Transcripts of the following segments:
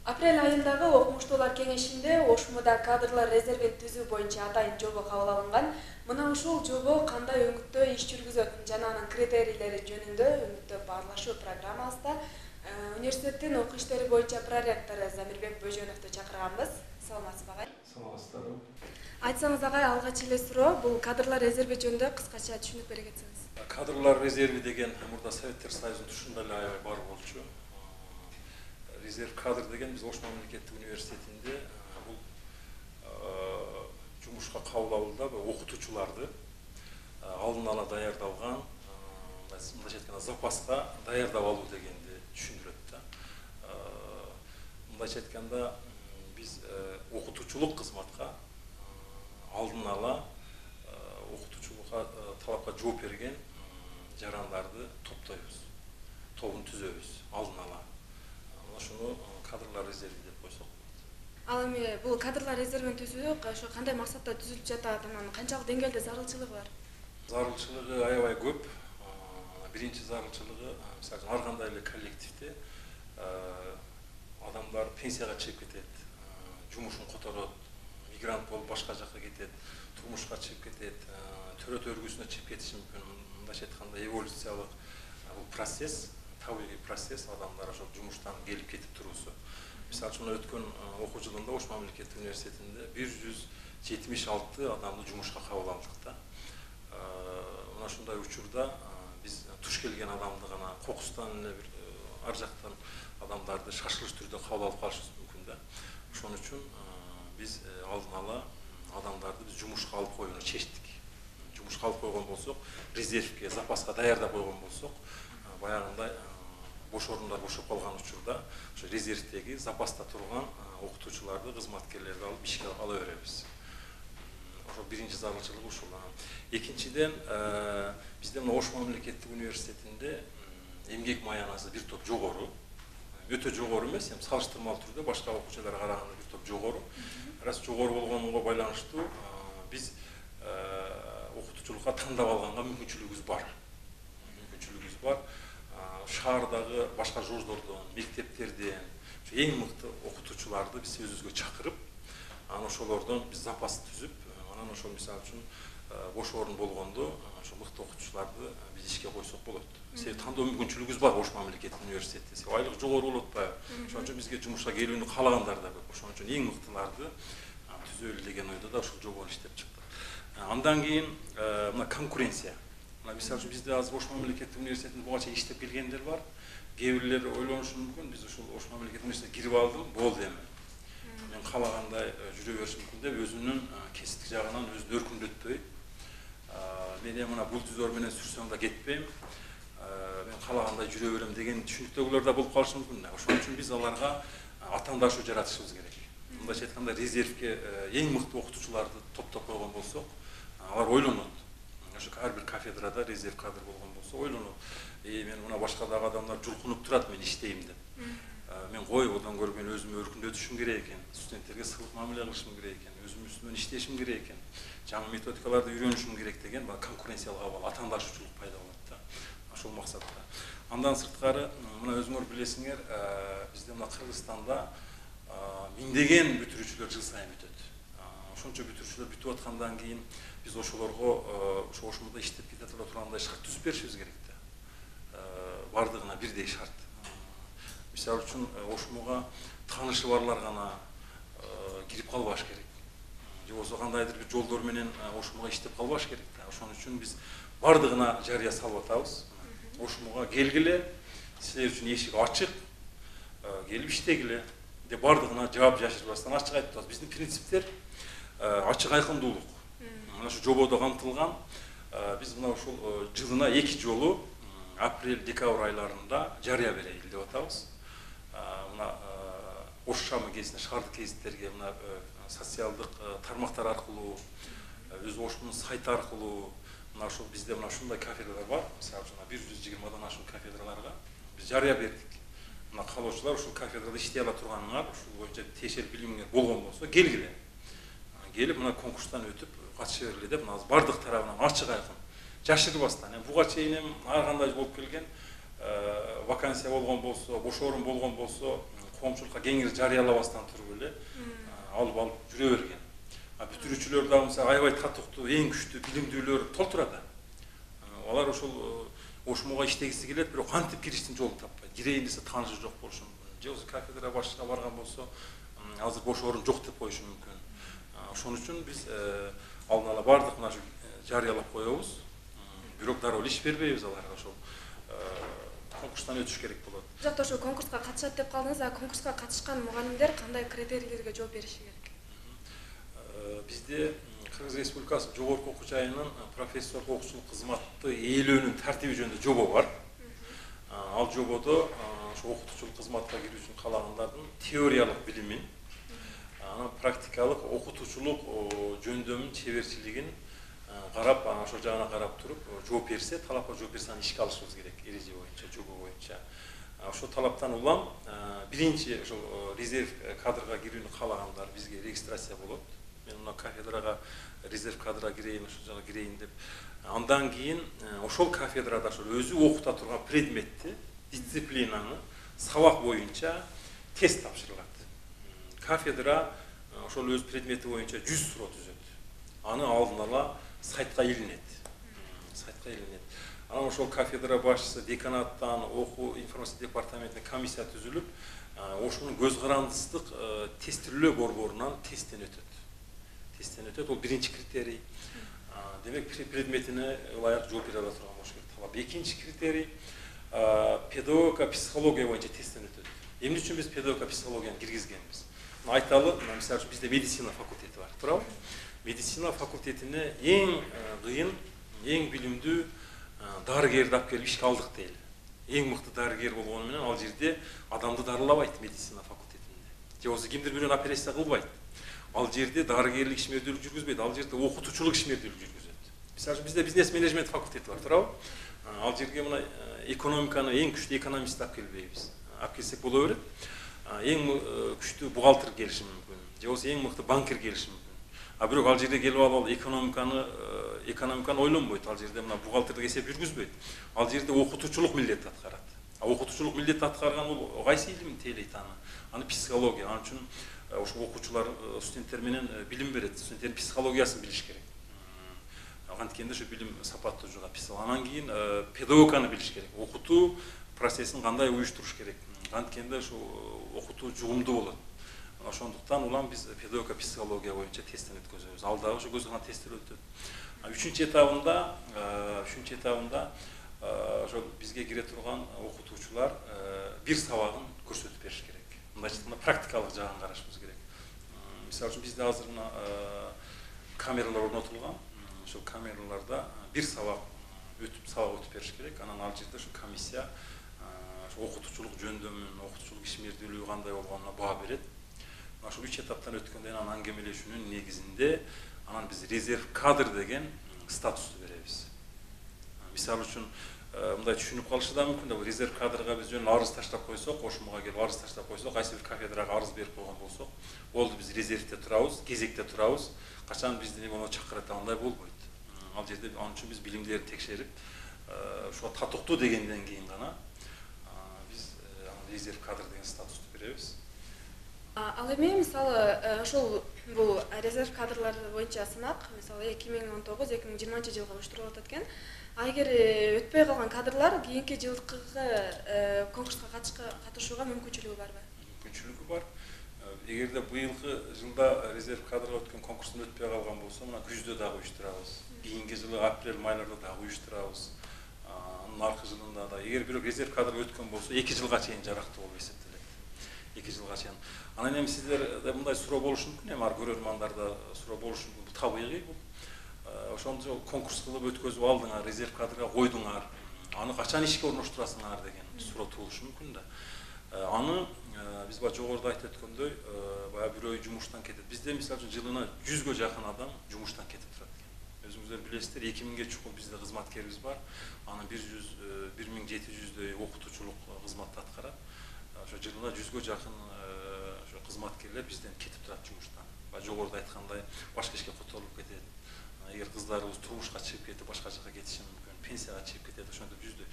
Апрель айындагы окумуштуулар кеңешинде Ошмуда кадрлар резервин түзүү боюнча атайын жобо кабыл алынган. Мына ушул жобо кандай өңүттө иш жүргүзөт жана анын критерийлери жөнүндө өңүттө баарлашуу программасында университеттин окуу иштери боюнча проректору Замирбек Бөжөновду чакырганбыз. Саламатсызбы агай? Саламатсыздарбы. Айтсаңыз агай, алгач эле суроо, бул кадрлар резерви жөнүндө кыскача түшүнүк бере кетсеңиз. Кадрлар резерви деген мурда Советтер Союзунун тушундай эле аябай бар болчу. Резерв кадр деген биз Ош мамлекеттик университетинде бул жумушка кабыл алууда окутуучуларды алдын ала даярдалган, мындайча айтканда запаска даярдап алуу дегенди түшүндүрөт да. Мындайча айтканда биз окутуучулук кызматка алдын ала окутуучулукка талапка жооп берген жарандарды топтойбуз, тобун түзөбүз алдын ала. Ошону кадрлар резерви деп койсок болот. Ал эми бул кадрлар резервин түзүүдө ошо кандай максатта түзүлүп жатат, анан канчалык деңгээлде зарылчылыгы бар? Зарылчылыгы аябай көп. Биринчи зарылчылыгы, мисалы үчүн ар кандай эле коллективде адамдар пенсияга чыгып кетет, жумушун которот, мигрант болуп башка жакка кетет, турмушка чыгып кетет, төрөт өргүсүнө чыгып кетиши мүмкүн. Мындайча айтканда эволюциялык бул процесс, табигый процесс, адамдар ошол жумуштан келип кетип туруусу. Мисалы үчүн өткөн окуу жылында Ош мамлекеттик университетинде 176 адамды жумушка кабыл алдык да. Мына ушундай учурда биз туш келген адамды гана кокустан эле бир ар жактан адамдарды шашылыш түрдө кабыл алып калышыбыз мүмкүн да. Ошон үчүн биз алдын ала адамдарды биз жумушка алып коюуну чечтик. Жумушка алып койгон болсок, резервге, запаска даярдап койгон болсок, баягындай бош орундар бошоп калган учурда ошо резервдеги запаста турган окутуучуларды, кызматкерлерди алып ишке ала беребиз. Ошо биринчи зарылчылык ушул. Экинчиден, бизде мына Ош мамлекеттик университетинде эмгек маянасы бир топ жогору. Өтө жогору эмес, эми салыштырмалуу түрдө башка окуучуларга караганда бир топ жогору. Раз жогору болгонуга байланыштуу биз окутуучулукка тандап алганга мүмкүнчүлүгүбүз бар. Шаардагы башка жуздордон, мектептерден эң мыкты окутуучуларды биз өзүбүзгө чакырып, анан ошолордон биз запас түзүп, анан ошол мисалы үчүн бош орун болгондо ошо мыкты окутуучуларды биз ишке койсок болот. Себеби тандоо мүмкүнчүлүгүбүз бар Ош мамлекеттик университетте. Себеби айлык жогору болуп атпайбы? Ошон үчүн бизге жумушка келүүнү каалагандар да көп. Ошон үчүн эң мыктыларды түзөлү деген ойдо да ушул жобону иштеп чыктык. Андан кийин мына конкуренция. Мисалы үчүн бизде азыр Ош мамлекеттик университетинде буга чейин иштеп келгендер бар. Кээ бирлер ойлонушу мүмкүн, биз ушул Ош мамлекеттик университетине кирип алдым, болду эми. Мен каалагандай жүрө беришим мүмкүн деп өзүнүн кесиптик жагынан өзүн өркүндөтпөй, мен эми мына бульдозер менен сүрсөң да кетпейм, мен каалагандай жүрө берем деген түшүнүктөгүлөр да болуп калышы мүмкүн. Ошон үчүн биз аларга атаандашуу жаратышыбыз керек. Мындайча айтканда резервге эң мыкты окутуучуларды топтоп койгон болсок, алар ойлонот. Ошо ар бир кафедрада резерв кадр болгон болсо ойлонот. Мен мына башкадагы адамдар жулкунуп турат, мен иштейм деп. Мен кой, одан көрө мен өзүмө өркүндөтүшүм керек экен, студенттерге сылык мамиле кылышым керек экен, өзүм үстүмөн иштешим керек экен, жаңы методикаларды үйрөнүшүм керек деген конкуренциялык абал, атаандашуучулук пайда болот да. Ошол максатта. Андан сырткары, мына өзүңөр билесиңер, бизде мына Кыргызстанда миңдеген бүтүрүүчүлөр жыл сайын бүтөт. Ошончо бүтүрүүчүлөр бүтүп аткандан кийин биз ошолорго ошо Ошмуда иштеп кете тургандай шарт түзүп беришибиз керек да. Бардыгына бирдей шарт. Мисалы үчүн Ошмуга таанышы барлар гана кирип калбаш керек. Же болбосо кандайдыр бир жолдор менен Ошмуга иштеп калбаш керек да. Ошон үчүн биз бардыгына жарыя салып атабыз. Ошмуга келгиле, силер үчүн эшик ачык, келип иштегиле деп бардыгына жаап жашырбастан ачык айтып атабыз. Биздин принциптер ачык айкындуулук. Мына ушу жободо камтылган. Биз мына ушул жылына 2 жолу апрель-декабрь айларында жарыя берели деп атабыз. Мына Ош шамы кезинде шаардык гезиттерге мына социалдык тармактар аркылуу, өз Ошмунун сайты аркылуу, мына ушул бизде мына ушундай кафедралар бар. Мисалы үчүн 120дан ашуун кафедраларга биз жарыя бердик. Мына каалоочулар ушул кафедрада иштей ала турганыңар, ушул боюнча тиешелүү билимиңер болгон болсо келгиле. Келип мына конкурстан өтүп катыша бергиле деп мына бардык тарабынан ачык айкын жашырбастан. Буга чейин ар кандай болуп келген вакансия болгон болсо, бош орун болгон болсо, коомчулукка кеңири жарыялабастан туруп эле алып жүрө берген. Бүтүрүүчүлөр дагы мисалы аябай татыктуу, эң күчтүү, билимдүүлөр толтурат. Алар ошол ошмуга иштегиси келет, бирок кантип кириштин жолун таппайт. Кирейин десе таанышы жок болушу мүмкүн. Же болбосо кафедра башчыга барган болсо, азыр бош орун жок деп коюшу мүмкүн. Ошон үчүн биз алдын ала бардык мына жарыялап коебуз. Бирок дароо эле иш бербейбиз аларга, ошол конкурстан өтүш керек болот. Жакта ошо конкурска катышат деп калдыңыз, а конкурска катышкан мугалимдер кандай критерийлерге жооп бериши керек? Бизде Кыргыз Республикасы жогорку окуу жайынын профессорлук окуучулук кызматты ээлөөнүн тартиби жөнүндө жобо бар. Ал жободо ошо окутуучулук кызматка кирүү үчүн каалагандардын теориялык билимин, анан практикалык окутуучулук жөндөмүн, чеберчилигин карап, ошол жагына карап туруп жооп берсе, талапка жооп берсе, аны ишке алышыбыз керек, эреже боюнча, жобо боюнча. Ошол талаптан улам биринчи ошол резерв кадрга кирүүнү каалагандар бизге регистрация болот. Мен мына кафедрага резерв кадрга кирейин, ошол жака кирейин деп. Андан кийин ошол кафедрада ошол өзү окута турган предметти, дисциплинаны сабак боюнча тест тапшырылат. Кафедра ошол өз предмети боюнча 100 суроо түзөт. Аны алдын ала сайтка илинет. Анан ошол кафедра башчысы деканаттан, окуу информация департаментине комиссия түзүлүп, ошонун көз карандысыздык тестирүүлөө борборунан тесттен өтөт. Ол биринчи критерий. Демек предметине ылайык жооп бере ала турган болуш керек талап. Экинчи критерий педагогика, психология боюнча тесттен өтөт. Эмне үчүн биз педагогика, психологияны киргизгенбиз? Айталы, мисалы үчүн бизде медицина факультети бар, туурабы? Медицина факультетине эң кыйын, эң билимдүү дарыгерди алып келип ишке алдык дейли. Эң мыкты дарыгер болгону менен ал жерде адамды дарылабайт медицина факультетинде. Же болбосо кимдир бирөө операция кылбайт. Ал жерде дарыгерлик ишмердүүлүк жүргүзбөйт, ал жерде окутуучулук ишмердүүлүк жүргүзөт. Мисалы үчүн бизде бизнес менеджмент факультети бар, туурабы? Ал жерге мына экономиканы эң күчтүү экономист алып келбейбиз. Алып келсек боло берет. Эң күчтүү бухгалтер келиши мүмкүн. Же болбосо эң мыкты банкир келиши мүмкүн. Бирок ал жерде келип алып экономиканы ойлонбойт. Ал жерде мына бухгалтердик эсеп жүргүзбөйт. Ал жерде окутуучулук милдет аткарат. Окутуучулук милдет аткарган бул кайсы илим тейлейт аны? Аны психология. Ал үчүн ошо окуучулар, студенттер менен билим берет. Студенттердин психологиясын билиш керек. Анткенде ошо билим сапаттуу жуга психолог. Анан кийин педагогиканы билиш керек. Окутуу процессин кандай уюштуруш керек. Анткенде ошо окутуу жугумдуу болот. Ошондуктан улам биз педагогика, психология боюнча тесттен өткөзөбүз. Ал дагы ошо көз каранды тесттер өтөт. Үчүнчү этабында ошо бизге кире турган окутуучулар бир сабагын көрсөтүп бериш керек. Мындай айтканда практикалык жагын карашыбыз керек. Мисалы үчүн бизде азыр мына камералар орнотулган. Ошол камераларда бир сабак өтүп бериш керек. Анан ал жерде ошо комиссия окутуучулук жөндөмүн, окутуучулук ишмердүүлүгү кандай болгонуна баа берет. Ошол 3 этаптан өткөндөн анан аңгемелешүүнүн негизинде анан биз резерв кадр деген статусту беребиз. Мисалы үчүн мындай түшүнүп калышы да мүмкүн да, резерв кадрга биз жөн арыз таштап койсок, ошмуга келип арыз таштап койсок, кайсы бир кафедрага арыз берип койгон болсок, болду биз резервде турабыз, кезекте турабыз, качан бизди эмне чакырат, андай болбойт. Ал жерде ал үчүн биз билимдерди текшерип, ошо татыктуу дегенден кийин гана биз резерв кадр деген статусту беребиз. Ал эми мисалы ошол бул резерв кадрлар боюнча сынак мисалы 2019-2020 жылга уюштурулуп атат экен. Эгер өтпөй калган кадрлар кийинки жылкы конкурска катышууга мүмкүнчүлүгү барбы? Мүмкүнчүлүгү бар. Эгерде быйылкы жылда резерв кадрга өткөн конкурстун өтпөй калган болсо, мына күздө дагы уюштурабыз. Кийинки жылы апрель-майларда дагы уюштурабыз. Анын аркы жылында да. Эгер бирок резерв кадрга өткөн болсо, 2 жылга чейин жарактуу болуп эсептелет. 2 жылга чейин. Анан эми сиздерде мындай суроо болушу мүмкүн, эми ар көрөрмандарда суроо болушу мүмкүн. Бул табигый бул. Ошондо конкурс кылып өткөзүп алдыңар, резерв кадрга койдуңар. Аны качан ишке орноштурасыңар деген суроо туулушу мүмкүн да. Аны биз баа жогоруда айтып өткөндөй, баягы бир ой жумуштан кетет. Бизде мисалы үчүн жылына 100гө жакын адам жумуштан кетип турат экен. Өзүңүздөр билесиздер, 2000ге чукул бизде кызматкерибиз бар. Анын 1700дөй окутуучулук кызматты аткарат. Ошо жылына 100гө жакын ошо кызматкерлер бизден кетип турат жумуштан. Жогоруда айткандай, башка ишке которулуп кетет. Эгер кыздарыбыз турмушка чыгып кетип, башка жака кетиши мүмкүн, пенсияга чыгып кетет, ошондо жүздөй.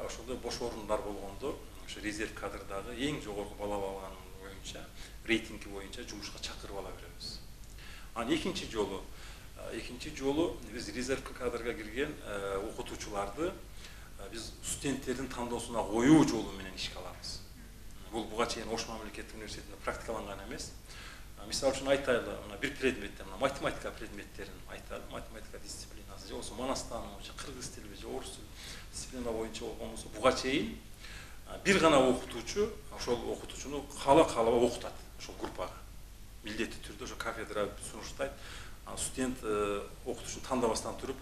Ошондой бош орундар болгондо ошо резерв кадрдагы эң жогорку балл алган боюнча рейтинги боюнча жумушка чакырып ала беребиз. Анан экинчи жолу биз резерв кадрга кирген окутуучуларды биз студенттердин тандоосуна коюу жолу менен ишке алабыз. Бул буга чейин Ош мамлекеттик университетинде практикаланган эмес. Мисалы үчүн айтайлы, мына бир предметте, мына математика предметтерин айталы, математика дисциплинасы же болсо манастануу, же кыргыз тили, же орус тили дисциплина боюнча болгон болсо, буга чейин бир гана окутуучу ошол окутуучуну каалабай окутат, ошол группага. Милдеттүү түрдө ошо кафедра сунуштайт. Студент окутуучуну тандабастан туруп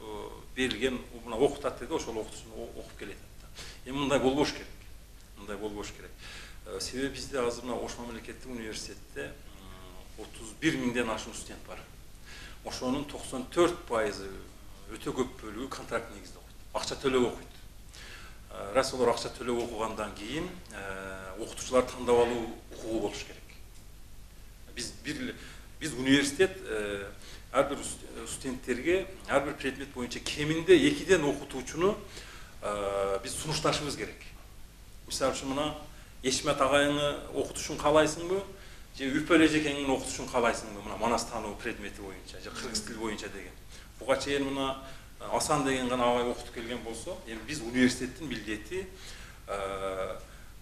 берилген мына окутат деди, ошол окутуучуну окуп келет. Эми мындай болбош керек. Себеби бизде азыр мына Ош мамлекеттик университетте 31 миңден ашуун студент бар. Ошонун 94% өтө көп бөлүгү контракт негизде окуйт. Акча төлөп окуйт. Раз олар акча төлөп окугандан кийин окутуучулар тандап алуу укугу болуш керек. Биз университет ар бир студенттерге ар бир предмет боюнча кеминде 2ден окутуучуну биз сунушташыбыз керек. Мисалы үчүн мына Эшмет агайыңы окутушун каалайсыңбы? Же Үпөл эжекеңин окутушун каалайсыңбы? Мына манастануу предмети боюнча, же кыргыз тили боюнча деген. Буга чейин мына Асан деген гана агай окутуп келген болсо, эми биз университеттин милдети,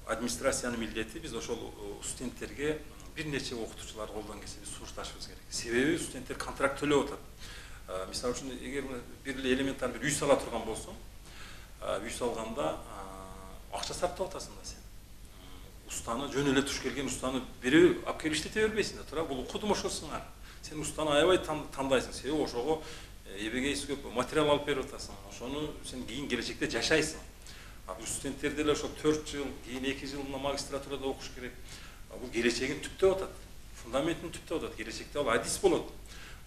администрациянын милдети биз ошол студенттерге бир нече окутуучулар колдон келсе биз сунушташыбыз керек. Себеби студенттер контракт төлөп атат. Мисалы үчүн эгер бир элементар бир үй сала турган болсо, үй салганда акча сарптап атасың да сен. Устаны жөн эле туш келген устаны берип алып келип иштете бербейсиң да, туура. Бул кудум ошосуңар. Сен устаны аябай тандайсың. Себеби ошого эбегейси көп материал алып берип атасың. Ошону сен кийин келечекте жашайсың. Бул студенттер деле ошо 4 жыл, кийин 2 жыл магистратурада окуш керек. Бул келечегин түптөп атат. Фундаментин түптөп атат. Келечекте ал адис болот.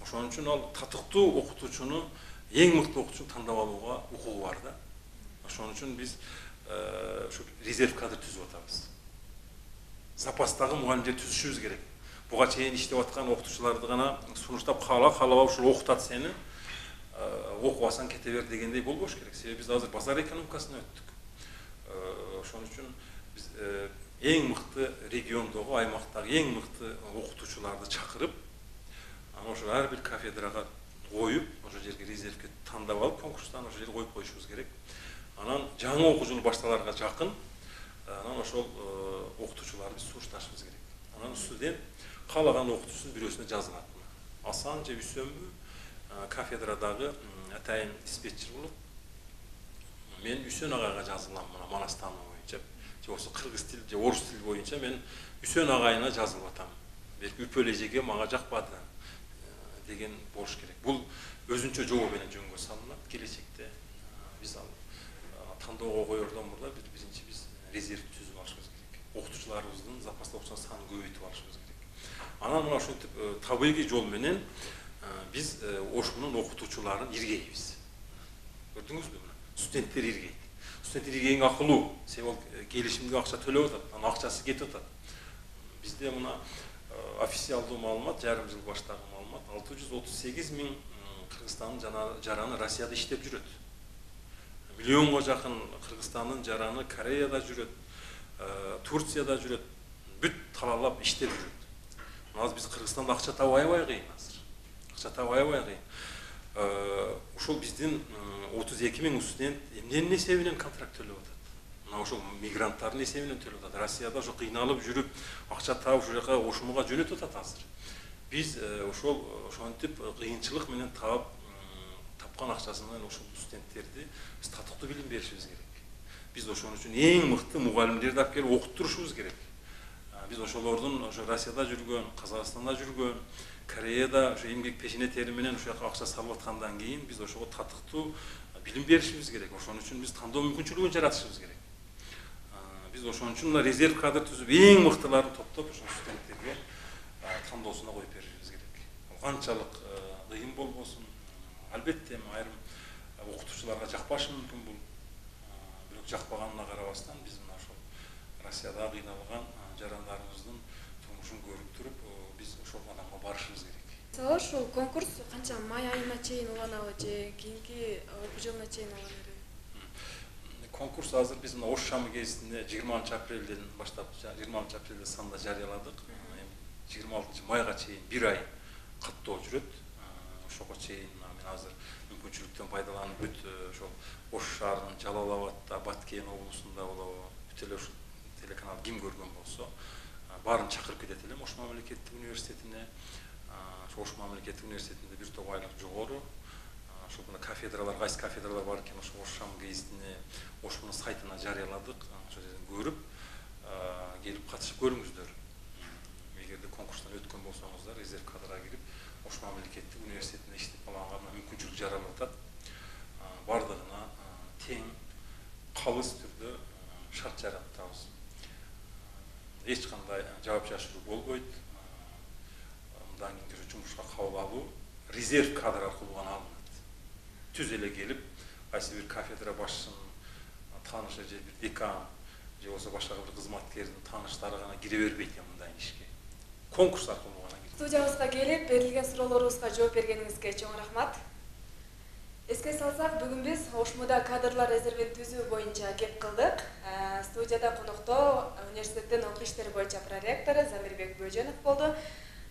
Ошон үчүн ал татыктуу окутуучуну, эң мыкты окутуучуну тандап алууга укугу бар да. Ошон үчүн биз ошо резерв кадр түзүп атабыз. Запастагы мугалимдер түзүшүбүз керек. Буга чейин иштеп аткан окутуучуларды гана сунуштап каалабай ушул окутат сени, окубасаң кете бер дегендей болбош керек. Себеби биз азыр базар экономикасына өттүк. Ошон үчүн биз эң мыкты региондогу, аймактагы эң мыкты окутуучуларды чакырып, анан ошо ар бир кафедрага коюп, ошол жерге резервге тандап алып, конкурстан ошол жерге коюп коюшубуз керек. Анан жаңы окуу жылы башталарга жакын анан ошол окутуучуларды сунушташыбыз керек. Анан студент каалаган окутуучусун бирөөсүнө жазылат. Асан же Үсөнбү кафедрадагы атайын диспетчер болот. Мен Үсөн агайга жазылам мына манастануу боюнча, же болсо кыргыз тил же орус тил боюнча мен Үсөн агайына жазылып атам. Белки Үпөл эжеге мага жакпады деген болуш керек. Бул өзүнчө жобо менен жөнгө салынат. Келечекте биз ал тандоого коердон мурда биринчи биз резерв түзүп алышыбыз керек. Окутуучуларыбыздын запаста окуучулар санын көбөйтүп алышыбыз керек. Анан мына ошентип табигый жол менен биз Ошмунун окутуучуларын иргейбиз. Көрдүңүзбү? Студенттер иргейт. Студенттер иргейин акылуу. Себеби ал келишимге акча төлөп атат, анын акчасы кетип атат. Бизде мына официалдуу маалымат, жарым жыл баштагы маалымат 638 миң Кыргызстандын жараны Россияда иштеп жүрөт. Миллионго жакын Кыргызстандын жараны Кореяда жүрөт, Турцияда жүрөт, бүт талаалап иштеп жүрөт. Азыр биз Кыргызстанда акча табуу аябай кыйын азыр. Акча табуу аябай кыйын. Ошол биздин 32 миң студент эмненин эсебинен контракт төлөп атат. Мына ошол мигранттардын эсебинен төлөп атат. Россияда ошо кыйналып жүрүп, акча таап ушул жака Ошмуга жөнөтүп атат азыр. Биз ошентип кыйынчылык менен тапкан акчасы менен ошол студенттерди биз татыктуу билим беришибиз керек. Биз ошон үчүн эң мыкты мугалимдерди алып келип окуттурушубуз керек. Биз ошолордун ошо Россияда жүргөн, Казакстанда жүргөн, Кореяда ошо эмгек пешине тери менен ушул жака акча салып аткандан кийин биз ошого татыктуу билим беришибиз керек. Ошон үчүн биз тандоо мүмкүнчүлүгүн жаратышыбыз керек. Биз ошон үчүн резерв кадр түзүп, эң мыктыларын топтоп ошол студенттерге тандоосуна коюп беришибиз керек. Канчалык кыйын болбосун, албетте айрым окутуучуларга жакпашы мүмкүн бул. Бирок жакпаганына карабастан биз мына ошол Россияда кыйналган жарандарыбыздын турмушун көрүп туруп, биз ошол кадамга барышыбыз керек. Мисалы ушул конкурс канча май айына чейин уланабы же кийинки окуу жылына чейин уланабы? Конкурс азыр биз мына Ош шамы кезинде 20 апрелден баштап 20 апрелде санда жарыяладык. 26 майга чейин 1 ай каттоо жүрөт. Ошого чейин мен азыр мүмкүнчүлүктөн пайдаланып бүт ошол Ош шаарынын Жалал Абадта, Баткен облусунда болобу, бүт эле телеканал ким көргөн болсо, баарын чакырып кетет элем Ош мамлекеттик университетине. Ош мамлекеттик университетинде бир топ айлык жогору. Ошол мына кафедралар, кайсы кафедралар бар экен, ошо Ош шамы гезитине, Ошмунун сайтына жарыяладык. Ошол жерден көрүп, келип катышып көрүңүздөр. Эгерде конкурстан өткөн болсоңуздар, резерв кадрга кирип, Ош мамлекеттик университетинде иштеп алганга мүмкүнчүлүк жаралып атат. Бардыгына тең, калыс түрдө шарт жараттабыз. Эч кандай жаапчылык болбойт. Мындан кийинки жумушка кабыл алуу резерв кадр аркылуу гана алынат. Түз эле келип, кайсы бир кафедра башчысынын таанышы же бир декан же болбосо башка бир кызматкердин тааныштары гана кире бербейт мындай ишке. Конкурс аркылуу гана кирет. Студиябызга келип, берилген суроолорубузга жооп бергениңизге чоң рахмат. Эске салсак, бүгүн биз Ошмуда кадрлар резервин түзүү боюнча кеп кылдык. Студияда конокто университеттин окуу иштери боюнча проректору Замирбек Бөжөнов болду.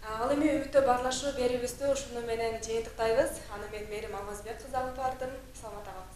Ал эми үмүттө баарлашуу берүүбүздү ушуну менен жыйынтыктайбыз. Аны мен Мээрим Алмазбек кызы алып бардым. Саламат калыңыз.